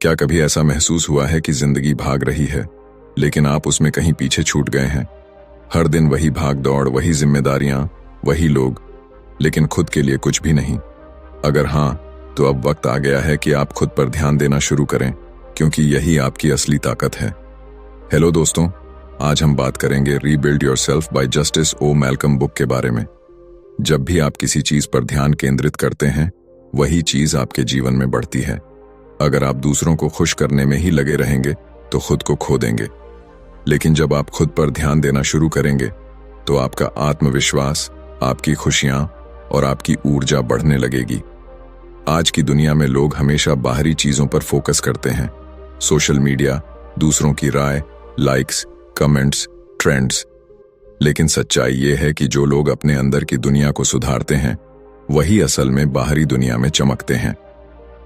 क्या कभी ऐसा महसूस हुआ है कि जिंदगी भाग रही है, लेकिन आप उसमें कहीं पीछे छूट गए हैं? हर दिन वही भाग दौड़, वही जिम्मेदारियां, वही लोग, लेकिन खुद के लिए कुछ भी नहीं। अगर हाँ, तो अब वक्त आ गया है कि आप खुद पर ध्यान देना शुरू करें, क्योंकि यही आपकी असली ताकत है। हेलो दोस्तों, आज हम बात करेंगे rebuild yourself by Justice O Malcolm book के बारे में। जब भी आप किसी चीज पर ध्यान केंद्रित करते हैं, वही चीज आपके जीवन में बढ़ती है। अगर आप दूसरों को खुश करने में ही लगे रहेंगे तो खुद को खो देंगे, लेकिन जब आप खुद पर ध्यान देना शुरू करेंगे तो आपका आत्मविश्वास, आपकी खुशियां और आपकी ऊर्जा बढ़ने लगेगी। आज की दुनिया में लोग हमेशा बाहरी चीजों पर फोकस करते हैं, सोशल मीडिया, दूसरों की राय, लाइक्स, कमेंट्स, ट्रेंड्स। लेकिन सच्चाई ये है कि जो लोग अपने अंदर की दुनिया को सुधारते हैं, वही असल में बाहरी दुनिया में चमकते हैं।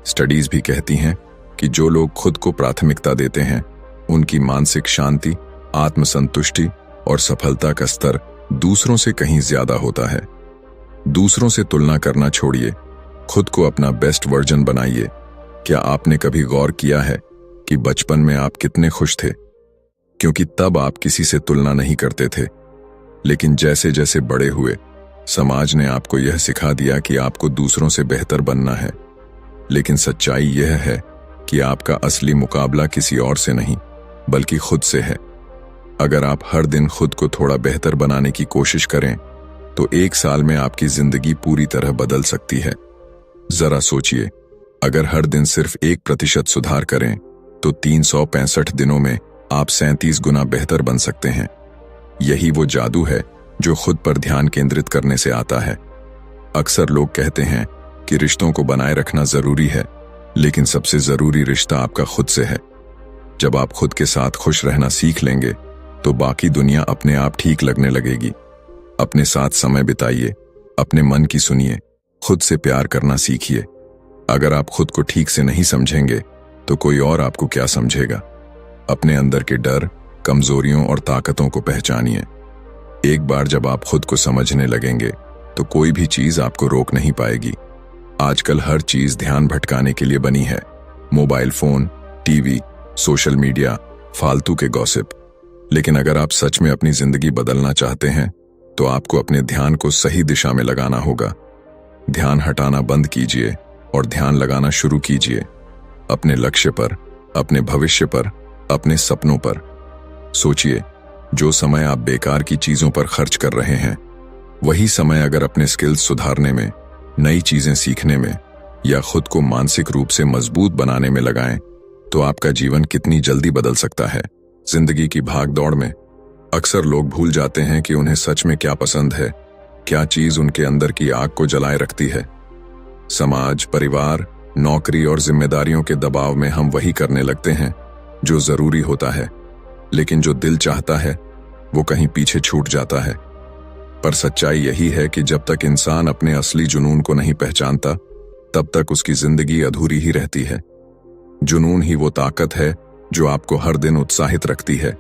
स्टडीज भी कहती हैं कि जो लोग खुद को प्राथमिकता देते हैं, उनकी मानसिक शांति, आत्मसंतुष्टि और सफलता का स्तर दूसरों से कहीं ज्यादा होता है। दूसरों से तुलना करना छोड़िए, खुद को अपना बेस्ट वर्जन बनाइए। क्या आपने कभी गौर किया है कि बचपन में आप कितने खुश थे? क्योंकि तब आप किसी से तुलना नहीं करते थे। लेकिन जैसे जैसे बड़े हुए, समाज ने आपको यह सिखा दिया कि आपको दूसरों से बेहतर बनना है। लेकिन सच्चाई यह है कि आपका असली मुकाबला किसी और से नहीं, बल्कि खुद से है। अगर आप हर दिन खुद को थोड़ा बेहतर बनाने की कोशिश करें, तो एक साल में आपकी जिंदगी पूरी तरह बदल सकती है। जरा सोचिए, अगर हर दिन सिर्फ 1% सुधार करें, तो 365 दिनों में आप 37 गुना बेहतर बन सकते हैं। यही वो जादू है जो खुद पर ध्यान केंद्रित करने से आता है। अक्सर लोग कहते हैं कि रिश्तों को बनाए रखना जरूरी है, लेकिन सबसे जरूरी रिश्ता आपका खुद से है। जब आप खुद के साथ खुश रहना सीख लेंगे, तो बाकी दुनिया अपने आप ठीक लगने लगेगी। अपने साथ समय बिताइए, अपने मन की सुनिए, खुद से प्यार करना सीखिए। अगर आप खुद को ठीक से नहीं समझेंगे, तो कोई और आपको क्या समझेगा? अपने अंदर के डर, कमजोरियों और ताकतों को पहचानिए। एक बार जब आप खुद को समझने लगेंगे, तो कोई भी चीज आपको रोक नहीं पाएगी। आजकल हर चीज ध्यान भटकाने के लिए बनी है। Mobile phone, TV, social media, फालतू के गॉसिप। लेकिन अगर आप सच में अपनी जिंदगी बदलना चाहते हैं, तो आपको अपने ध्यान को सही दिशा में लगाना होगा। ध्यान हटाना बंद कीजिए और ध्यान लगाना शुरू कीजिए। अपने लक्ष्य पर, अपने भविष्य पर, अपने सपनों पर सोचिए। जो समय आप बेकार की चीजों पर खर्च कर रहे हैं, वही समय अगर अपने स्किल्स सुधारने में, नई चीजें सीखने में या खुद को मानसिक रूप से मजबूत बनाने में लगाएं, तो आपका जीवन कितनी जल्दी बदल सकता है। जिंदगी की भागदौड़ में अक्सर लोग भूल जाते हैं कि उन्हें सच में क्या पसंद है, क्या चीज उनके अंदर की आग को जलाए रखती है। समाज, परिवार, नौकरी और जिम्मेदारियों के दबाव में हम वही करने लगते हैं जो जरूरी होता है, लेकिन जो दिल चाहता है वो कहीं पीछे छूट जाता है। पर सच्चाई यही है कि जब तक इंसान अपने असली जुनून को नहीं पहचानता, तब तक उसकी जिंदगी अधूरी ही रहती है। जुनून ही वो ताकत है जो आपको हर दिन उत्साहित रखती है,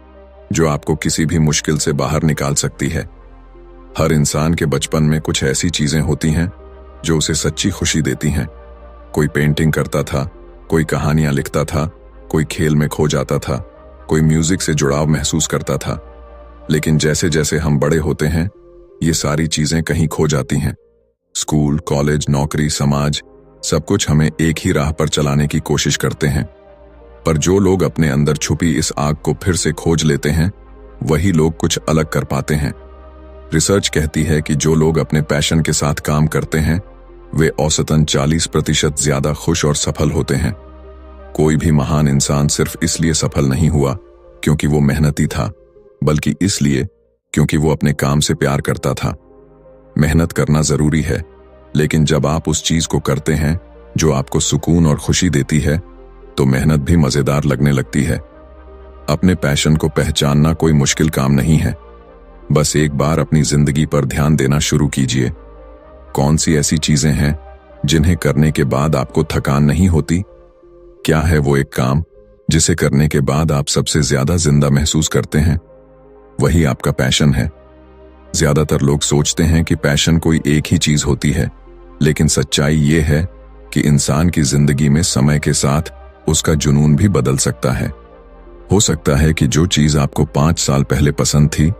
जो आपको किसी भी मुश्किल से बाहर निकाल सकती है। हर इंसान के बचपन में कुछ ऐसी चीजें होती हैं जो उसे सच्ची खुशी देती हैं। कोई पेंटिंग करता था, कोई कहानियां लिखता था, कोई खेल में खो जाता था, कोई म्यूजिक से जुड़ाव महसूस करता था। लेकिन जैसे जैसे हम बड़े होते हैं, ये सारी चीजें कहीं खो जाती हैं। स्कूल, कॉलेज, नौकरी, समाज, सब कुछ हमें एक ही राह पर चलाने की कोशिश करते हैं। पर जो लोग अपने अंदर छुपी इस आग को फिर से खोज लेते हैं, वही लोग कुछ अलग कर पाते हैं। रिसर्च कहती है कि जो लोग अपने पैशन के साथ काम करते हैं, वे औसतन 40% ज्यादा खुश और सफल होते हैं। कोई भी महान इंसान सिर्फ इसलिए सफल नहीं हुआ क्योंकि वो मेहनती था, बल्कि इसलिए क्योंकि वो अपने काम से प्यार करता था। मेहनत करना जरूरी है, लेकिन जब आप उस चीज को करते हैं जो आपको सुकून और खुशी देती है, तो मेहनत भी मजेदार लगने लगती है। अपने पैशन को पहचानना कोई मुश्किल काम नहीं है। बस एक बार अपनी जिंदगी पर ध्यान देना शुरू कीजिए। कौन सी ऐसी चीजें हैं जिन्हें करने के बाद आपको थकान नहीं होती? क्या है वो एक काम जिसे करने के बाद आप सबसे ज्यादा जिंदा महसूस करते हैं? वही आपका पैशन है। ज्यादातर लोग सोचते हैं कि पैशन कोई एक ही चीज होती है, लेकिन सच्चाई ये है कि इंसान की जिंदगी में समय के साथ उसका जुनून भी बदल सकता है। हो सकता है कि जो चीज आपको 5 साल पहले पसंद थी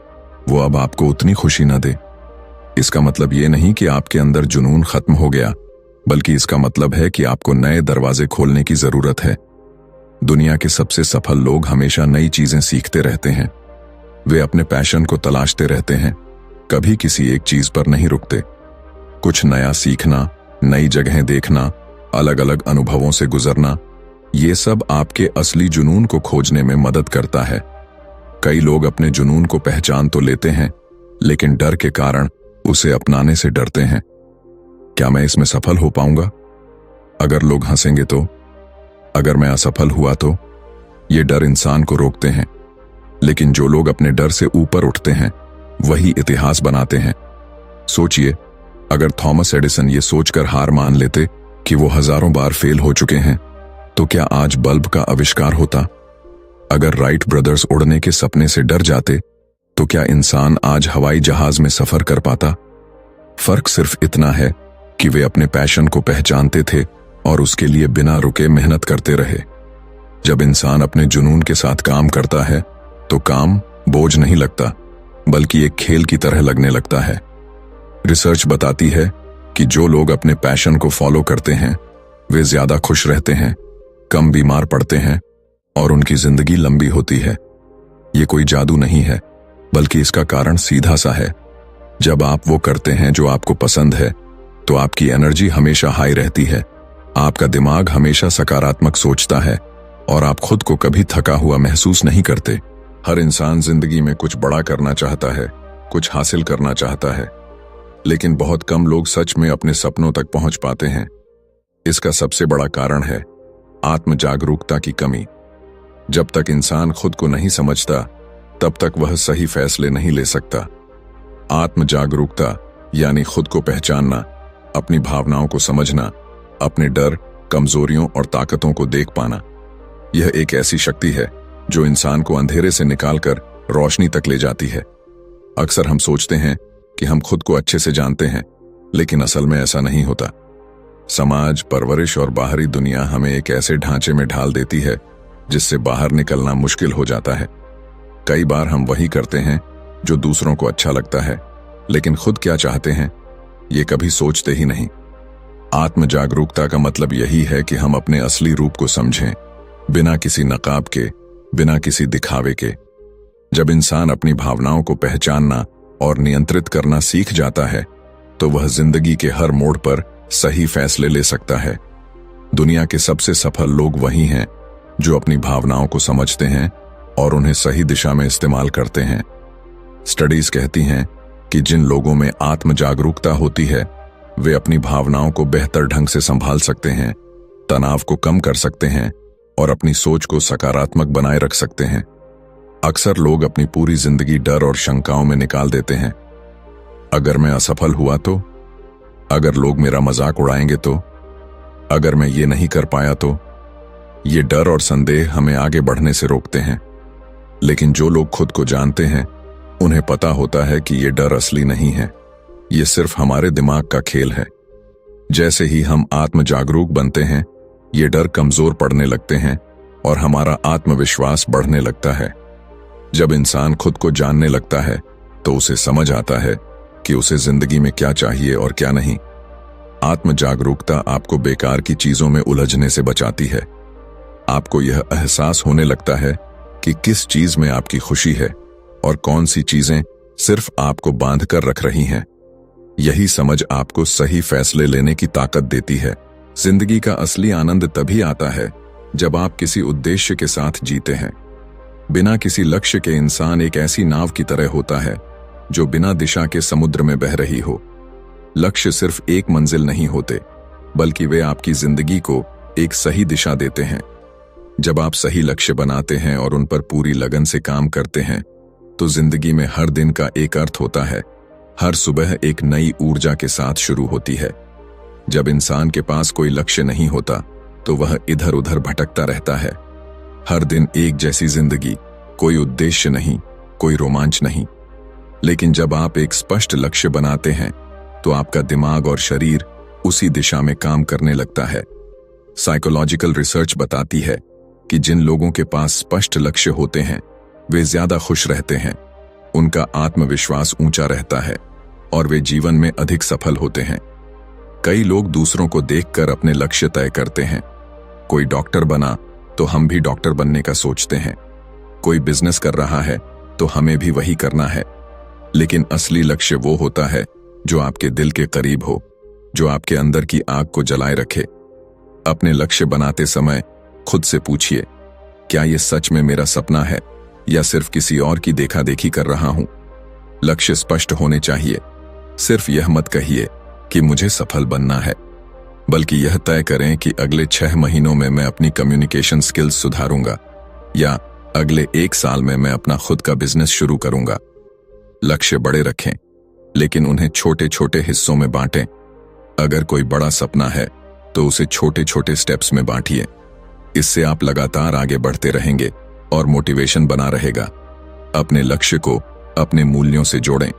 वो अब आपको उतनी खुशी न दे। इसका मतलब ये नहीं कि आपके अंदर जुनून खत्म हो गया, बल्कि इसका मतलब है कि आपको नए दरवाजे खोलने की जरूरत है। दुनिया के सबसे सफल लोग हमेशा नई चीजें सीखते रहते हैं। वे अपने पैशन को तलाशते रहते हैं, कभी किसी एक चीज पर नहीं रुकते। कुछ नया सीखना, नई जगहें देखना, अलग अलग अनुभवों से गुजरना, ये सब आपके असली जुनून को खोजने में मदद करता है। कई लोग अपने जुनून को पहचान तो लेते हैं, लेकिन डर के कारण उसे अपनाने से डरते हैं। क्या मैं इसमें सफल हो पाऊंगा? अगर लोग हंसेंगे तो? अगर मैं असफल हुआ तो? ये डर इंसान को रोकते हैं। लेकिन जो लोग अपने डर से ऊपर उठते हैं वही इतिहास बनाते हैं। सोचिए, अगर थॉमस एडिसन ये सोचकर हार मान लेते कि वो हजारों बार फेल हो चुके हैं, तो क्या आज बल्ब का आविष्कार होता? अगर राइट ब्रदर्स उड़ने के सपने से डर जाते, तो क्या इंसान आज हवाई जहाज में सफर कर पाता? फर्क सिर्फ इतना है कि वे अपने पैशन को पहचानते थे और उसके लिए बिना रुके मेहनत करते रहे। जब इंसान अपने जुनून के साथ काम करता है तो काम बोझ नहीं लगता, बल्कि एक खेल की तरह लगने लगता है। रिसर्च बताती है कि जो लोग अपने पैशन को फॉलो करते हैं वे ज्यादा खुश रहते हैं, कम बीमार पड़ते हैं और उनकी जिंदगी लंबी होती है। ये कोई जादू नहीं है, बल्कि इसका कारण सीधा सा है। जब आप वो करते हैं जो आपको पसंद है, तो आपकी एनर्जी हमेशा हाई रहती है, आपका दिमाग हमेशा सकारात्मक सोचता है और आप खुद को कभी थका हुआ महसूस नहीं करते। हर इंसान जिंदगी में कुछ बड़ा करना चाहता है, कुछ हासिल करना चाहता है, लेकिन बहुत कम लोग सच में अपने सपनों तक पहुंच पाते हैं। इसका सबसे बड़ा कारण है आत्म जागरूकता की कमी। जब तक इंसान खुद को नहीं समझता, तब तक वह सही फैसले नहीं ले सकता। आत्म जागरूकता यानी खुद को पहचानना, अपनी भावनाओं को समझना, अपने डर, कमजोरियों और ताकतों को देख पाना। यह एक ऐसी शक्ति है जो इंसान को अंधेरे से निकालकर रोशनी तक ले जाती है। अक्सर हम सोचते हैं कि हम खुद को अच्छे से जानते हैं, लेकिन असल में ऐसा नहीं होता। समाज, परवरिश और बाहरी दुनिया हमें एक ऐसे ढांचे में ढाल देती है जिससे बाहर निकलना मुश्किल हो जाता है। कई बार हम वही करते हैं जो दूसरों को अच्छा लगता है, लेकिन खुद क्या चाहते हैं ये कभी सोचते ही नहीं। आत्म जागरूकता का मतलब यही है कि हम अपने असली रूप को समझें, बिना किसी नकाब के, बिना किसी दिखावे के। जब इंसान अपनी भावनाओं को पहचानना और नियंत्रित करना सीख जाता है, तो वह जिंदगी के हर मोड़ पर सही फैसले ले सकता है। दुनिया के सबसे सफल लोग वही हैं जो अपनी भावनाओं को समझते हैं और उन्हें सही दिशा में इस्तेमाल करते हैं। स्टडीज कहती हैं कि जिन लोगों में आत्म जागरूकता होती है वे अपनी भावनाओं को बेहतर ढंग से संभाल सकते हैं, तनाव को कम कर सकते हैं और अपनी सोच को सकारात्मक बनाए रख सकते हैं। अक्सर लोग अपनी पूरी जिंदगी डर और शंकाओं में निकाल देते हैं। अगर मैं असफल हुआ तो? अगर लोग मेरा मजाक उड़ाएंगे तो? अगर मैं ये नहीं कर पाया तो? ये डर और संदेह हमें आगे बढ़ने से रोकते हैं। लेकिन जो लोग खुद को जानते हैं उन्हें पता होता है कि ये डर असली नहीं है, ये सिर्फ हमारे दिमाग का खेल है। जैसे ही हम आत्म जागरूक बनते हैं, ये डर कमजोर पड़ने लगते हैं और हमारा आत्मविश्वास बढ़ने लगता है। जब इंसान खुद को जानने लगता है तो उसे समझ आता है कि उसे जिंदगी में क्या चाहिए और क्या नहीं। आत्म जागरूकता आपको बेकार की चीजों में उलझने से बचाती है। आपको यह एहसास होने लगता है कि किस चीज में आपकी खुशी है और कौन सी चीजें सिर्फ आपको बांध कर रख रही हैं। यही समझ आपको सही फैसले लेने की ताकत देती है। जिंदगी का असली आनंद तभी आता है जब आप किसी उद्देश्य के साथ जीते हैं। बिना किसी लक्ष्य के इंसान एक ऐसी नाव की तरह होता है जो बिना दिशा के समुद्र में बह रही हो। लक्ष्य सिर्फ एक मंजिल नहीं होते, बल्कि वे आपकी जिंदगी को एक सही दिशा देते हैं। जब आप सही लक्ष्य बनाते हैं और उन पर पूरी लगन से काम करते हैं, तो जिंदगी में हर दिन का एक अर्थ होता है। हर सुबह एक नई ऊर्जा के साथ शुरू होती है। जब इंसान के पास कोई लक्ष्य नहीं होता, तो वह इधर उधर भटकता रहता है। हर दिन एक जैसी जिंदगी, कोई उद्देश्य नहीं, कोई रोमांच नहीं। लेकिन जब आप एक स्पष्ट लक्ष्य बनाते हैं, तो आपका दिमाग और शरीर उसी दिशा में काम करने लगता है। साइकोलॉजिकल रिसर्च बताती है कि जिन लोगों के पास स्पष्ट लक्ष्य होते हैं वे ज्यादा खुश रहते हैं, उनका आत्मविश्वास ऊंचा रहता है और वे जीवन में अधिक सफल होते हैं। कई लोग दूसरों को देखकर अपने लक्ष्य तय करते हैं। कोई डॉक्टर बना तो हम भी डॉक्टर बनने का सोचते हैं, कोई बिजनेस कर रहा है तो हमें भी वही करना है। लेकिन असली लक्ष्य वो होता है जो आपके दिल के करीब हो, जो आपके अंदर की आग को जलाए रखे। अपने लक्ष्य बनाते समय खुद से पूछिए, क्या ये सच में मेरा सपना है या सिर्फ किसी और की देखा देखी कर रहा हूं? लक्ष्य स्पष्ट होने चाहिए। सिर्फ यह मत कहिए कि मुझे सफल बनना है, बल्कि यह तय करें कि अगले 6 महीनों में मैं अपनी कम्युनिकेशन स्किल्स सुधारूंगा या अगले 1 साल में मैं अपना खुद का बिजनेस शुरू करूंगा। लक्ष्य बड़े रखें, लेकिन उन्हें छोटे छोटे हिस्सों में बांटें। अगर कोई बड़ा सपना है तो उसे छोटे छोटे स्टेप्स में बांटिए। इससे आप लगातार आगे बढ़ते रहेंगे और मोटिवेशन बना रहेगा। अपने लक्ष्य को अपने मूल्यों से जोड़ें।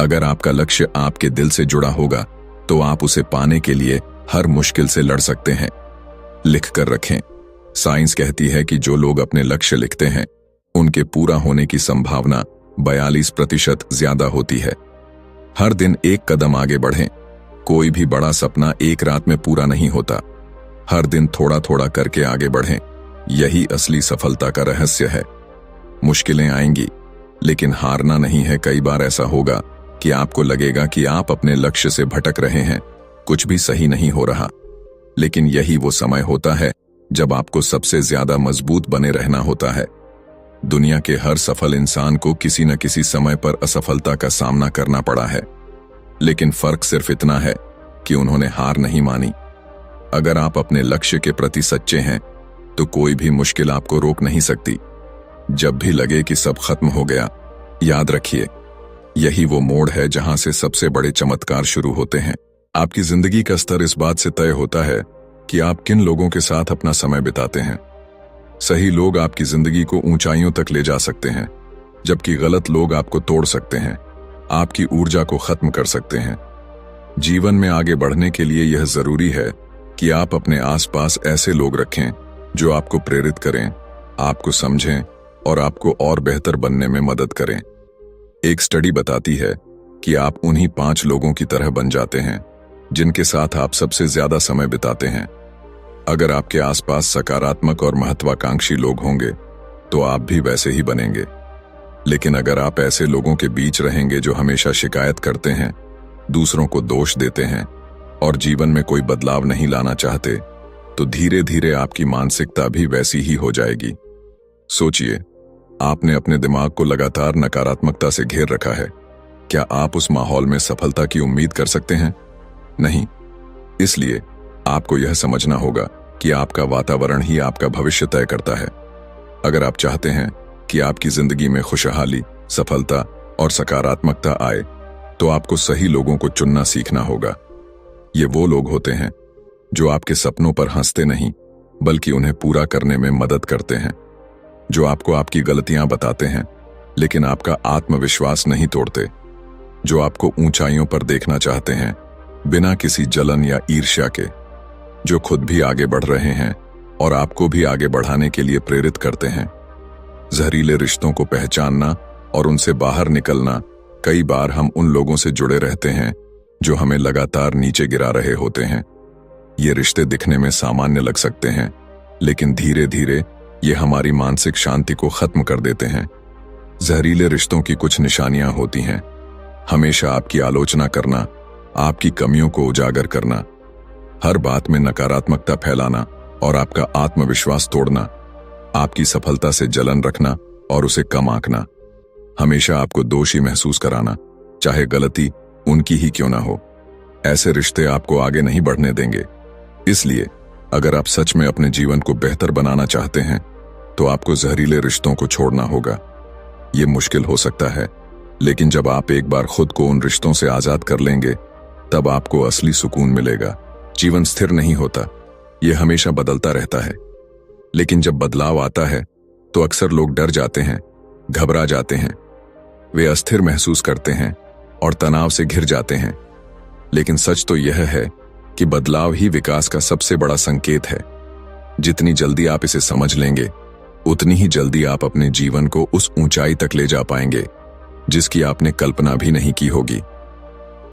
अगर आपका लक्ष्य आपके दिल से जुड़ा होगा तो आप उसे पाने के लिए हर मुश्किल से लड़ सकते हैं। लिख कर रखें। साइंस कहती है कि जो लोग अपने लक्ष्य लिखते हैं उनके पूरा होने की संभावना 42% ज्यादा होती है। हर दिन एक कदम आगे बढ़ें। कोई भी बड़ा सपना एक रात में पूरा नहीं होता। हर दिन थोड़ा थोड़ा करके आगे बढ़ें। यही असली सफलता का रहस्य है। मुश्किलें आएंगी, लेकिन हारना नहीं है। कई बार ऐसा होगा कि आपको लगेगा कि आप अपने लक्ष्य से भटक रहे हैं, कुछ भी सही नहीं हो रहा। लेकिन यही वो समय होता है जब आपको सबसे ज्यादा मजबूत बने रहना होता है। दुनिया के हर सफल इंसान को किसी न किसी समय पर असफलता का सामना करना पड़ा है, लेकिन फर्क सिर्फ इतना है कि उन्होंने हार नहीं मानी। अगर आप अपने लक्ष्य के प्रति सच्चे हैं तो कोई भी मुश्किल आपको रोक नहीं सकती। जब भी लगे कि सब खत्म हो गया, याद रखिए, यही वो मोड़ है जहां से सबसे बड़े चमत्कार शुरू होते हैं। आपकी जिंदगी का स्तर इस बात से तय होता है कि आप किन लोगों के साथ अपना समय बिताते हैं। सही लोग आपकी जिंदगी को ऊंचाइयों तक ले जा सकते हैं, जबकि गलत लोग आपको तोड़ सकते हैं, आपकी ऊर्जा को खत्म कर सकते हैं। जीवन में आगे बढ़ने के लिए यह जरूरी है कि आप अपने आसपास ऐसे लोग रखें जो आपको प्रेरित करें, आपको समझें और आपको और बेहतर बनने में मदद करें। एक स्टडी बताती है कि आप उन्हीं 5 लोगों की तरह बन जाते हैं जिनके साथ आप सबसे ज्यादा समय बिताते हैं। अगर आपके आसपास सकारात्मक और महत्वाकांक्षी लोग होंगे तो आप भी वैसे ही बनेंगे। लेकिन अगर आप ऐसे लोगों के बीच रहेंगे जो हमेशा शिकायत करते हैं, दूसरों को दोष देते हैं और जीवन में कोई बदलाव नहीं लाना चाहते, तो धीरे धीरे आपकी मानसिकता भी वैसी ही हो जाएगी। सोचिए, आपने अपने दिमाग को लगातार नकारात्मकता से घेर रखा है। क्या आप उस माहौल में सफलता की उम्मीद कर सकते हैं? नहीं। इसलिए आपको यह समझना होगा कि आपका वातावरण ही आपका भविष्य तय करता है। अगर आप चाहते हैं कि आपकी जिंदगी में खुशहाली, सफलता और सकारात्मकता आए, तो आपको सही लोगों को चुनना सीखना होगा। ये वो लोग होते हैं जो आपके सपनों पर हंसते नहीं, बल्कि उन्हें पूरा करने में मदद करते हैं, जो आपको आपकी गलतियां बताते हैं लेकिन आपका आत्मविश्वास नहीं तोड़ते, जो आपको ऊंचाइयों पर देखना चाहते हैं बिना किसी जलन या ईर्ष्या के, जो खुद भी आगे बढ़ रहे हैं और आपको भी आगे बढ़ाने के लिए प्रेरित करते हैं। जहरीले रिश्तों को पहचानना और उनसे बाहर निकलना। कई बार हम उन लोगों से जुड़े रहते हैं जो हमें लगातार नीचे गिरा रहे होते हैं। ये रिश्ते दिखने में सामान्य लग सकते हैं, लेकिन धीरे धीरे ये हमारी मानसिक शांति को खत्म कर देते हैं। जहरीले रिश्तों की कुछ निशानियां होती हैं। हमेशा आपकी आलोचना करना, आपकी कमियों को उजागर करना, हर बात में नकारात्मकता फैलाना और आपका आत्मविश्वास तोड़ना, आपकी सफलता से जलन रखना और उसे कम आंकना, हमेशा आपको दोषी महसूस कराना, चाहे गलती उनकी ही क्यों ना हो। ऐसे रिश्ते आपको आगे नहीं बढ़ने देंगे। इसलिए अगर आप सच में अपने जीवन को बेहतर बनाना चाहते हैं तो आपको जहरीले रिश्तों को छोड़ना होगा। ये मुश्किल हो सकता है, लेकिन जब आप एक बार खुद को उन रिश्तों से आजाद कर लेंगे तब आपको असली सुकून मिलेगा। जीवन स्थिर नहीं होता, ये हमेशा बदलता रहता है। लेकिन जब बदलाव आता है तो अक्सर लोग डर जाते हैं, घबरा जाते हैं, वे अस्थिर महसूस करते हैं और तनाव से घिर जाते हैं। लेकिन सच तो यह है कि बदलाव ही विकास का सबसे बड़ा संकेत है। जितनी जल्दी आप इसे समझ लेंगे, उतनी ही जल्दी आप अपने जीवन को उस ऊंचाई तक ले जा पाएंगे जिसकी आपने कल्पना भी नहीं की होगी।